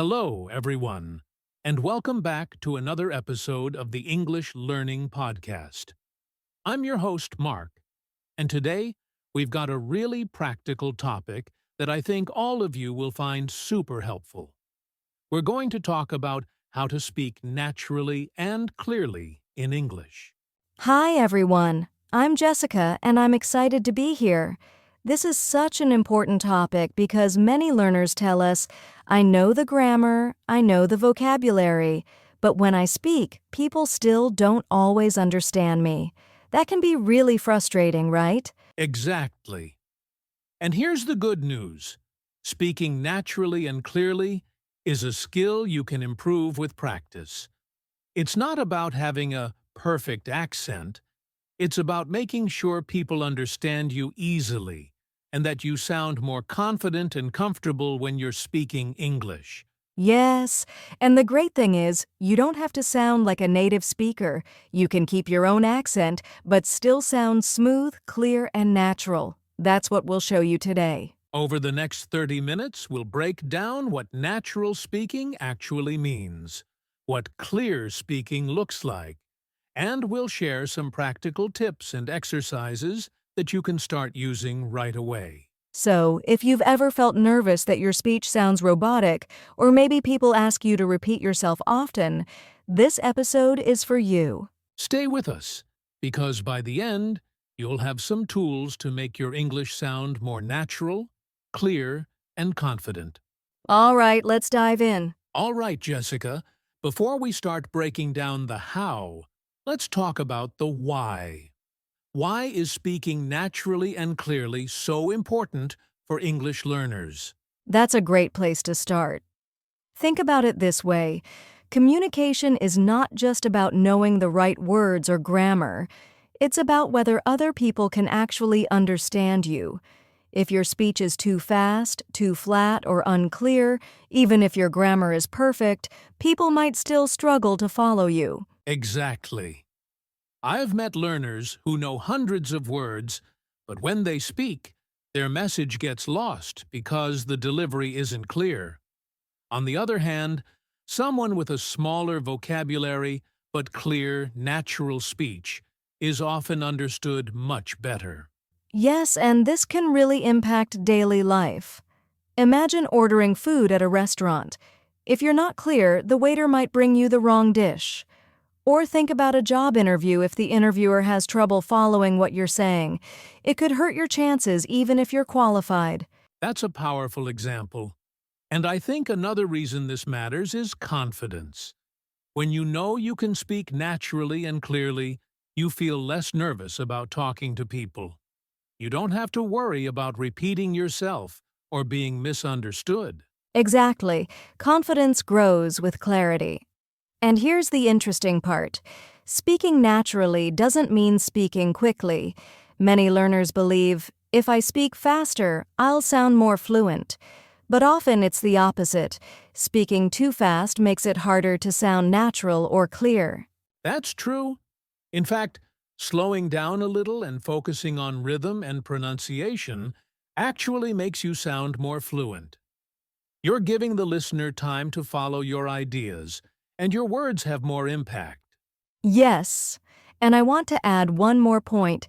Hello, everyone, and welcome back to another episode of the English Learning Podcast. I'm your host, Mark, and today we've got a really practical topic that I think all of you will find super helpful. We're going to talk about how to speak naturally and clearly in English. Hi, everyone. I'm Jessica, and I'm excited to be here. This is such an important topic because many learners tell us, I know the grammar, I know the vocabulary, but when I speak, people still don't always understand me. That can be really frustrating, right? Exactly. And here's the good news. Speaking naturally and clearly is a skill you can improve with practice. It's not about having a perfect accent. It's about making sure people understand you easily and that you sound more confident and comfortable when you're speaking English. Yes, and the great thing is, you don't have to sound like a native speaker. You can keep your own accent, but still sound smooth, clear, and natural. That's what we'll show you today. Over the next 30 minutes, we'll break down what natural speaking actually means, what clear speaking looks like, and we'll share some practical tips and exercises that you can start using right away. So, if you've ever felt nervous that your speech sounds robotic, or maybe people ask you to repeat yourself often, this episode is for you. Stay with us, because by the end, you'll have some tools to make your English sound more natural, clear, and confident. All right, let's dive in. All right, Jessica, before we start breaking down the how, let's talk about the why. Why is speaking naturally and clearly so important for English learners? That's a great place to start. Think about it this way. Communication is not just about knowing the right words or grammar. It's about whether other people can actually understand you. If your speech is too fast, too flat, or unclear, even if your grammar is perfect, people might still struggle to follow you. Exactly. I've met learners who know hundreds of words, but when they speak, their message gets lost because the delivery isn't clear. On the other hand, someone with a smaller vocabulary but clear, natural speech is often understood much better. Yes, and this can really impact daily life. Imagine ordering food at a restaurant. If you're not clear, the waiter might bring you the wrong dish. Or think about a job interview if the interviewer has trouble following what you're saying. It could hurt your chances even if you're qualified. That's a powerful example. And I think another reason this matters is confidence. When you know you can speak naturally and clearly, you feel less nervous about talking to people. You don't have to worry about repeating yourself or being misunderstood. Exactly. Confidence grows with clarity. And here's the interesting part. Speaking naturally doesn't mean speaking quickly. Many learners believe, if I speak faster, I'll sound more fluent. But often it's the opposite. Speaking too fast makes it harder to sound natural or clear. That's true. In fact, slowing down a little and focusing on rhythm and pronunciation actually makes you sound more fluent. You're giving the listener time to follow your ideas, and your words have more impact. Yes, and I want to add one more point.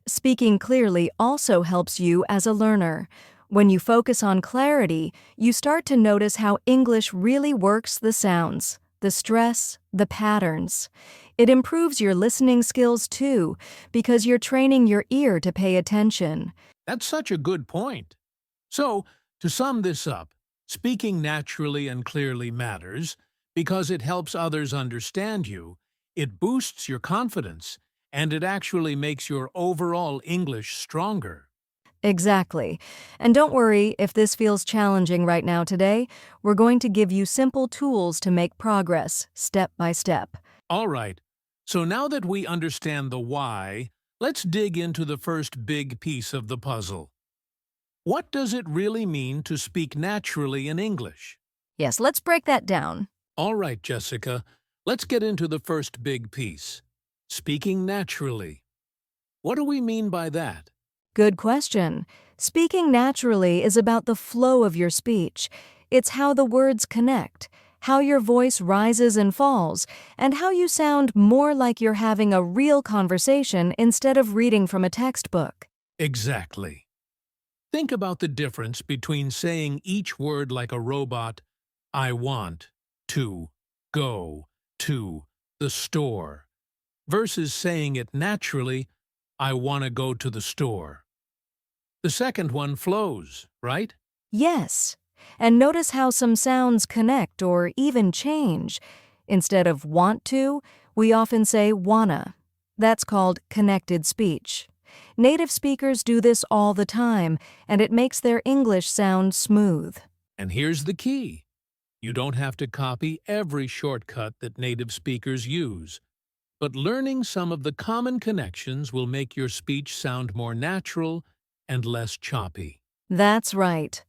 Speaking clearly also helps you as a learner. When you focus on clarity, you start to notice how English really works the sounds, the stress, the patterns. It improves your listening skills too, because you're training your ear to pay attention. That's such a good point. So, to sum this up, speaking naturally and clearly matters because it helps others understand you, it boosts your confidence, and it actually makes your overall English stronger. Exactly. And don't worry if this feels challenging right now today. We're going to give you simple tools to make progress, step by step. All right, so now that we understand the why, let's dig into the first big piece of the puzzle. What does it really mean to speak naturally in English? Yes, let's break that down. All right, Jessica, let's get into the first big piece. Speaking naturally. What do we mean by that? Good question. Speaking naturally is about the flow of your speech. It's how the words connect, how your voice rises and falls, and how you sound more like you're having a real conversation instead of reading from a textbook. Exactly. Think about the difference between saying each word like a robot, I want to go to the store, versus saying it naturally, I want to go to the store. The second one flows, right? Yes. And notice how some sounds connect or even change. Instead of want to, we often say wanna. That's called connected speech. Native speakers do this all the time, and it makes their English sound smooth. And here's the key. You don't have to copy every shortcut that native speakers use, but learning some of the common connections will make your speech sound more natural and less choppy. That's right.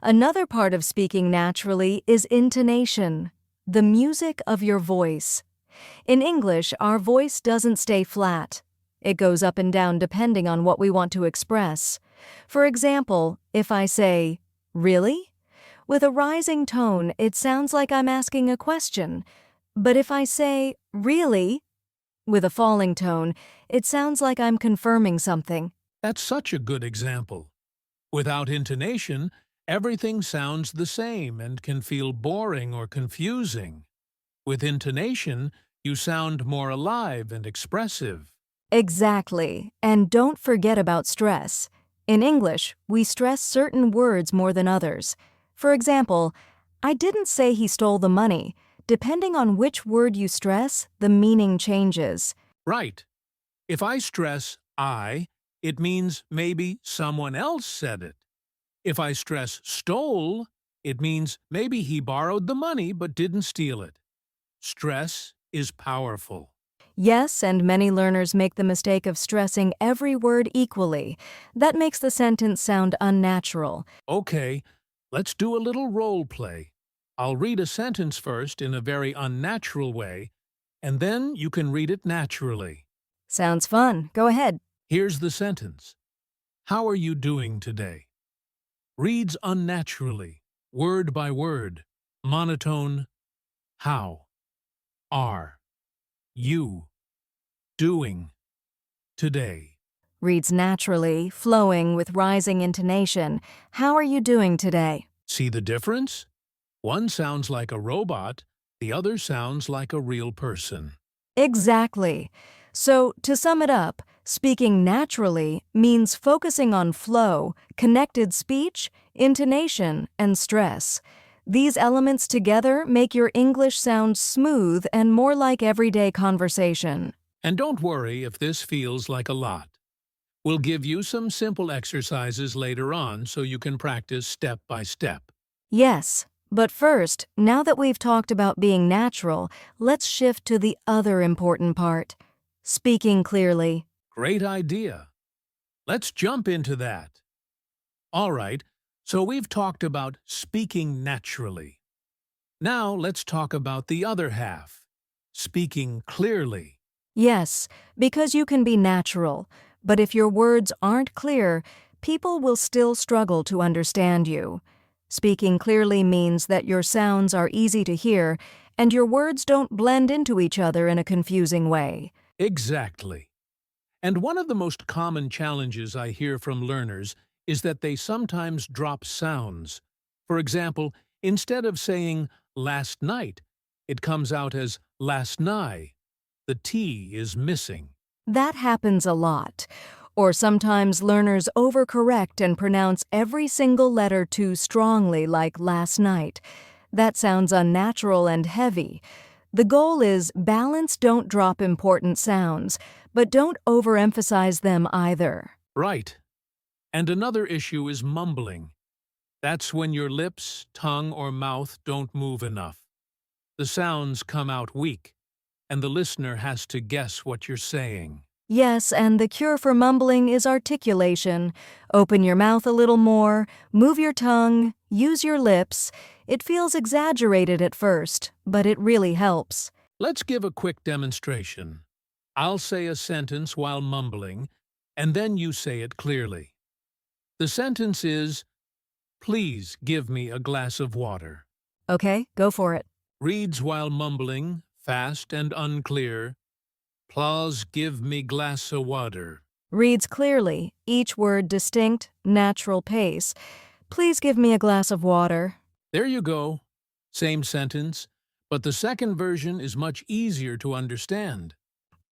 Another part of speaking naturally is intonation, the music of your voice. In English, our voice doesn't stay flat. It goes up and down depending on what we want to express. For example, if I say, "Really?" with a rising tone, it sounds like I'm asking a question. But if I say, "Really?" with a falling tone, it sounds like I'm confirming something. That's such a good example. Without intonation, everything sounds the same and can feel boring or confusing. With intonation, you sound more alive and expressive. Exactly. And don't forget about stress. In English, we stress certain words more than others. For example, I didn't say he stole the money. Depending on which word you stress, the meaning changes. Right. If I stress I, it means maybe someone else said it. If I stress stole, it means maybe he borrowed the money but didn't steal it. Stress is powerful. Yes, and many learners make the mistake of stressing every word equally. That makes the sentence sound unnatural. Okay, let's do a little role play. I'll read a sentence first in a very unnatural way, and then you can read it naturally. Sounds fun. Go ahead. Here's the sentence. How are you doing today? Reads unnaturally, word by word, monotone. How are you doing today? Reads naturally, flowing with rising intonation. How are you doing today? See the difference? One sounds like a robot, the other sounds like a real person. Exactly. So, to sum it up, speaking naturally means focusing on flow, connected speech, intonation, and stress. These elements together make your English sound smooth and more like everyday conversation. And don't worry if this feels like a lot. We'll give you some simple exercises later on so you can practice step by step. Yes, but first, now that we've talked about being natural, let's shift to the other important part, speaking clearly. Great idea. Let's jump into that. All right, so we've talked about speaking naturally. Now let's talk about the other half, speaking clearly. Yes, because you can be natural, but if your words aren't clear, people will still struggle to understand you. Speaking clearly means that your sounds are easy to hear and your words don't blend into each other in a confusing way. Exactly. And one of the most common challenges I hear from learners is that they sometimes drop sounds. For example, instead of saying last night, it comes out as last night. The T is missing. That happens a lot. Or sometimes learners overcorrect and pronounce every single letter too strongly, like last night. That sounds unnatural and heavy. The goal is balance, don't drop important sounds, but don't overemphasize them either. Right. And another issue is mumbling. That's when your lips, tongue, or mouth don't move enough. The sounds come out weak, and the listener has to guess what you're saying. Yes, and the cure for mumbling is articulation. Open your mouth a little more, move your tongue, use your lips. It feels exaggerated at first, but it really helps. Let's give a quick demonstration. I'll say a sentence while mumbling, and then you say it clearly. The sentence is, Please give me a glass of water. Okay, go for it. Reads while mumbling, fast and unclear. Please give me glass of water. Reads clearly, each word distinct, natural pace. Please give me a glass of water. There you go. Same sentence, but the second version is much easier to understand.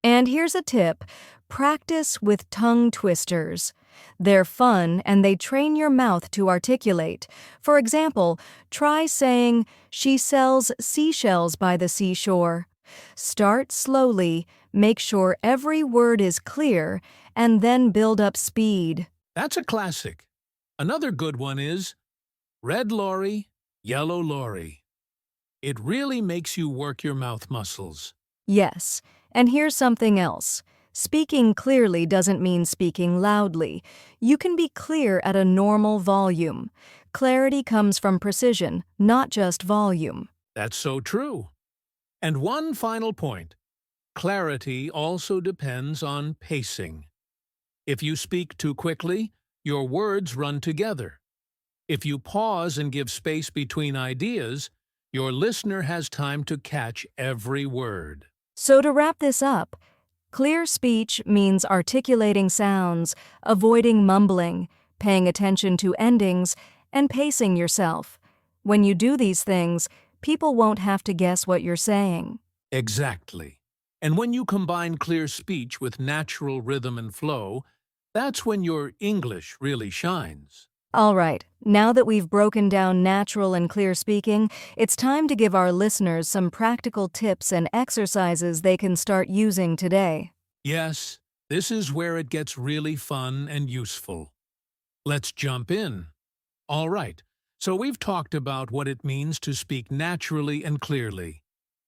And here's a tip. Practice with tongue twisters. They're fun and they train your mouth to articulate. For example, try saying, "She sells seashells by the seashore." Start slowly, make sure every word is clear, and then build up speed. That's a classic. Another good one is red lorry, yellow lorry. It really makes you work your mouth muscles. Yes, and here's something else. Speaking clearly doesn't mean speaking loudly. You can be clear at a normal volume. Clarity comes from precision, not just volume. That's so true. And one final point. Clarity also depends on pacing. If you speak too quickly, your words run together. If you pause and give space between ideas, your listener has time to catch every word. So to wrap this up, clear speech means articulating sounds, avoiding mumbling, paying attention to endings, and pacing yourself. When you do these things, people won't have to guess what you're saying. Exactly. And when you combine clear speech with natural rhythm and flow, that's when your English really shines. All right, now that we've broken down natural and clear speaking, it's time to give our listeners some practical tips and exercises they can start using today. Yes, this is where it gets really fun and useful. Let's jump in. All right, so we've talked about what it means to speak naturally and clearly.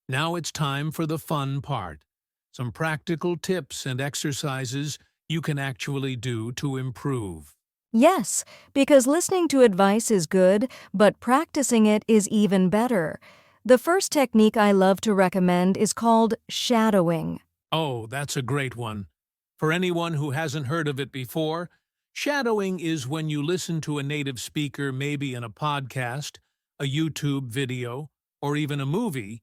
Now it's time for the fun part. Some practical tips and exercises you can actually do to improve. Yes, because listening to advice is good, but practicing it is even better. The first technique I love to recommend is called shadowing. Oh, that's a great one. For anyone who hasn't heard of it before, shadowing is when you listen to a native speaker maybe in a podcast, a YouTube video, or even a movie,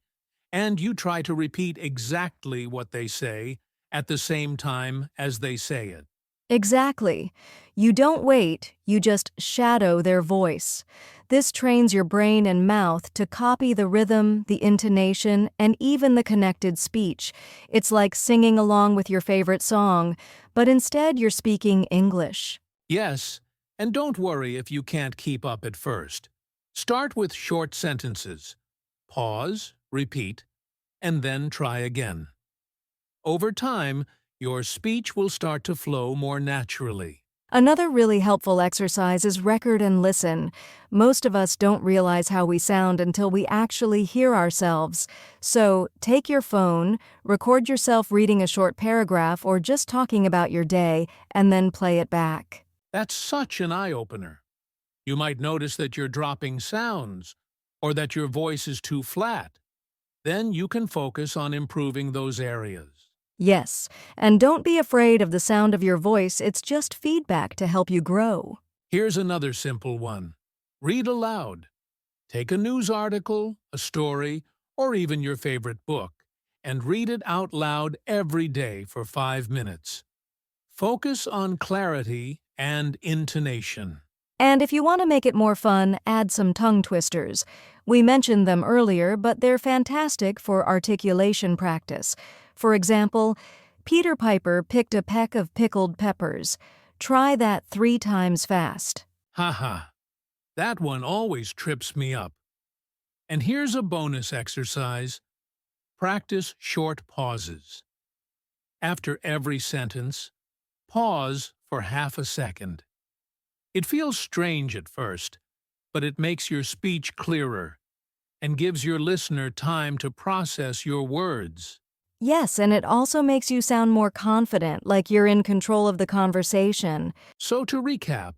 and you try to repeat exactly what they say at the same time as they say it. Exactly. You don't wait, you just shadow their voice. This trains your brain and mouth to copy the rhythm, the intonation, and even the connected speech. It's like singing along with your favorite song, but instead you're speaking English. Yes, and don't worry if you can't keep up at first. Start with short sentences. Pause, repeat, and then try again. Over time, your speech will start to flow more naturally. Another really helpful exercise is record and listen. Most of us don't realize how we sound until we actually hear ourselves. So, take your phone, record yourself reading a short paragraph or just talking about your day, and then play it back. That's such an eye-opener. You might notice that you're dropping sounds or that your voice is too flat. Then you can focus on improving those areas. Yes, and don't be afraid of the sound of your voice, it's just feedback to help you grow. Here's another simple one. Read aloud. Take a news article, a story, or even your favorite book, and read it out loud every day for 5 minutes. Focus on clarity and intonation. And if you want to make it more fun, add some tongue twisters. We mentioned them earlier, but they're fantastic for articulation practice. For example, Peter Piper picked a peck of pickled peppers. Try that 3 times fast. Haha, that one always trips me up. And here's a bonus exercise. Practice short pauses. After every sentence, pause for half a second. It feels strange at first, but it makes your speech clearer and gives your listener time to process your words. Yes, and it also makes you sound more confident, like you're in control of the conversation. So to recap,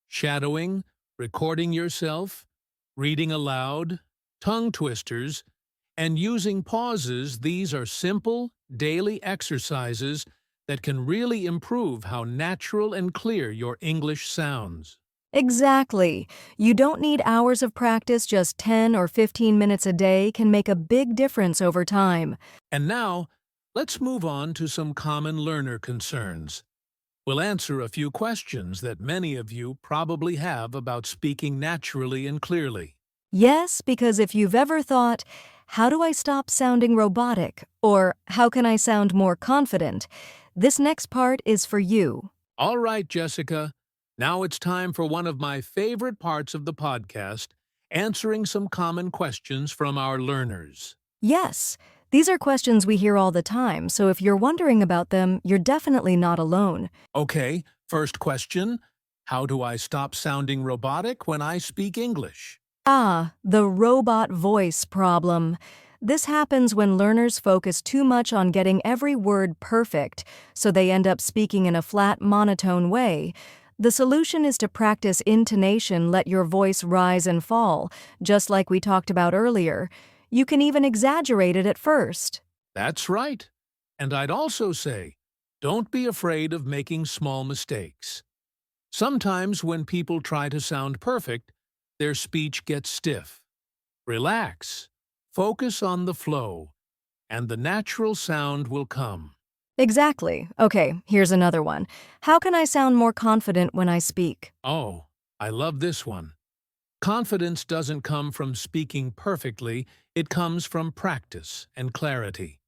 shadowing, recording yourself, reading aloud, tongue twisters, and using pauses, these are simple, daily exercises that can really improve how natural and clear your English sounds. Exactly. You don't need hours of practice, just 10 or 15 minutes a day can make a big difference over time. And now, let's move on to some common learner concerns. We'll answer a few questions that many of you probably have about speaking naturally and clearly. Yes, because if you've ever thought, how do I stop sounding robotic? Or how can I sound more confident? This next part is for you. All right, Jessica, now it's time for one of my favorite parts of the podcast, answering some common questions from our learners. Yes, these are questions we hear all the time, so if you're wondering about them, you're definitely not alone. Okay, first question. How do I stop sounding robotic when I speak English? Ah, the robot voice problem. This happens when learners focus too much on getting every word perfect, so they end up speaking in a flat, monotone way. The solution is to practice intonation, let your voice rise and fall, just like we talked about earlier. You can even exaggerate it at first. That's right. And I'd also say, don't be afraid of making small mistakes. Sometimes when people try to sound perfect, their speech gets stiff. Relax. Focus on the flow, and the natural sound will come. Exactly. Okay, here's another one. How can I sound more confident when I speak? Oh, I love this one. Confidence doesn't come from speaking perfectly, it comes from practice and clarity.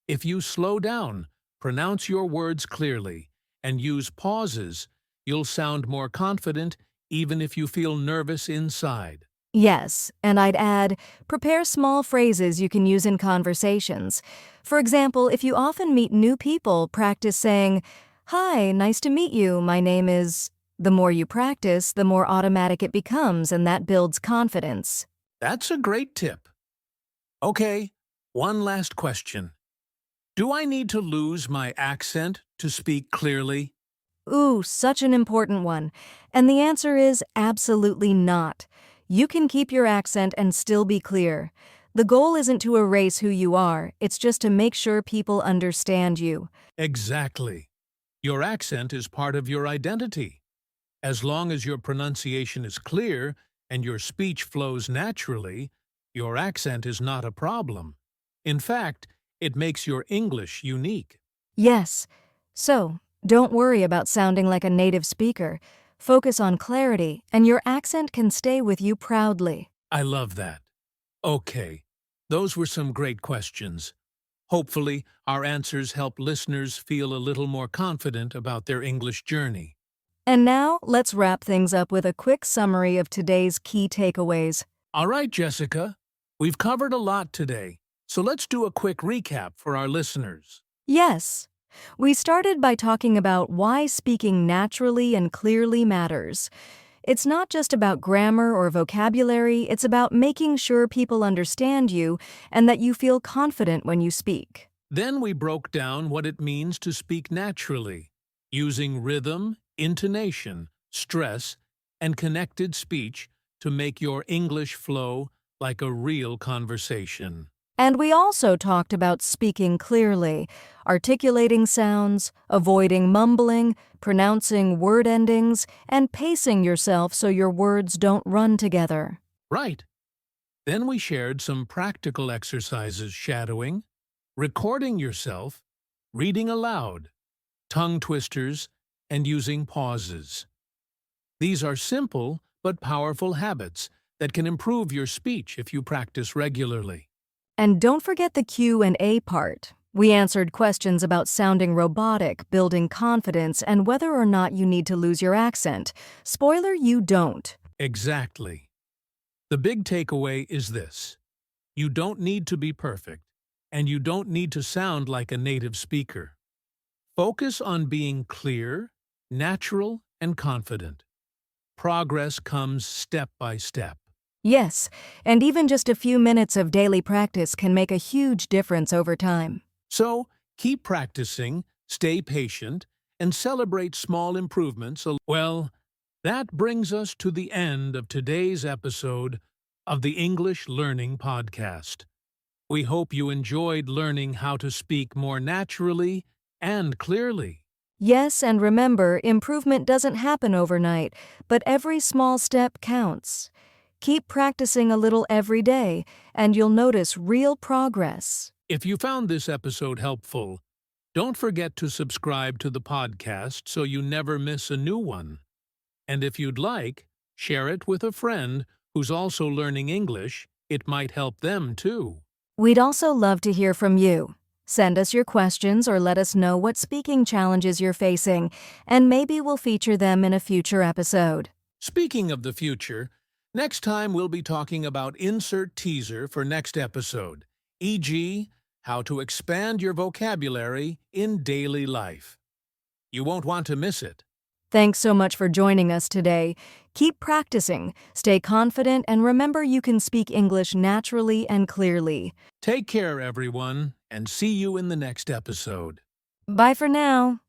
If you slow down, pronounce your words clearly, and use pauses, you'll sound more confident even if you feel nervous inside. Yes, and I'd add, prepare small phrases you can use in conversations. For example, if you often meet new people, practice saying, "Hi, nice to meet you, my name is..." The more you practice, the more automatic it becomes, and that builds confidence. That's a great tip. Okay, one last question. Do I need to lose my accent to speak clearly? Ooh, such an important one. And the answer is absolutely not. You can keep your accent and still be clear. The goal isn't to erase who you are, it's just to make sure people understand you. Exactly. Your accent is part of your identity. As long as your pronunciation is clear and your speech flows naturally, your accent is not a problem. In fact, it makes your English unique. Yes. So, don't worry about sounding like a native speaker. Focus on clarity, and your accent can stay with you proudly. I love that. Okay, those were some great questions. Hopefully, our answers help listeners feel a little more confident about their English journey. And now, let's wrap things up with a quick summary of today's key takeaways. All right, Jessica, we've covered a lot today, so let's do a quick recap for our listeners. Yes. We started by talking about why speaking naturally and clearly matters. It's not just about grammar or vocabulary, it's about making sure people understand you and that you feel confident when you speak. Then we broke down what it means to speak naturally, using rhythm, intonation, stress, and connected speech to make your English flow like a real conversation. And we also talked about speaking clearly, articulating sounds, avoiding mumbling, pronouncing word endings, and pacing yourself so your words don't run together. Right. Then we shared some practical exercises shadowing, recording yourself, reading aloud, tongue twisters, and using pauses. These are simple but powerful habits that can improve your speech if you practice regularly. And don't forget the Q&A part. We answered questions about sounding robotic, building confidence, and whether or not you need to lose your accent. Spoiler, you don't. Exactly. The big takeaway is this. You don't need to be perfect, and you don't need to sound like a native speaker. Focus on being clear, natural, and confident. Progress comes step by step. Yes, and even just a few minutes of daily practice can make a huge difference over time. So, keep practicing, stay patient, and celebrate small improvements. Well, that brings us to the end of today's episode of the English Learning Podcast. We hope you enjoyed learning how to speak more naturally and clearly. Yes, and remember, improvement doesn't happen overnight, but every small step counts. Keep practicing a little every day, and you'll notice real progress. If you found this episode helpful, don't forget to subscribe to the podcast so you never miss a new one. And if you'd like, share it with a friend who's also learning English. It might help them too. We'd also love to hear from you. Send us your questions or let us know what speaking challenges you're facing, and maybe we'll feature them in a future episode. Speaking of the future, next time we'll be talking about insert teaser for next episode, e.g., how to expand your vocabulary in daily life. You won't want to miss it. Thanks so much for joining us today. Keep practicing, stay confident, and remember you can speak English naturally and clearly. Take care, everyone, and see you in the next episode. Bye for now.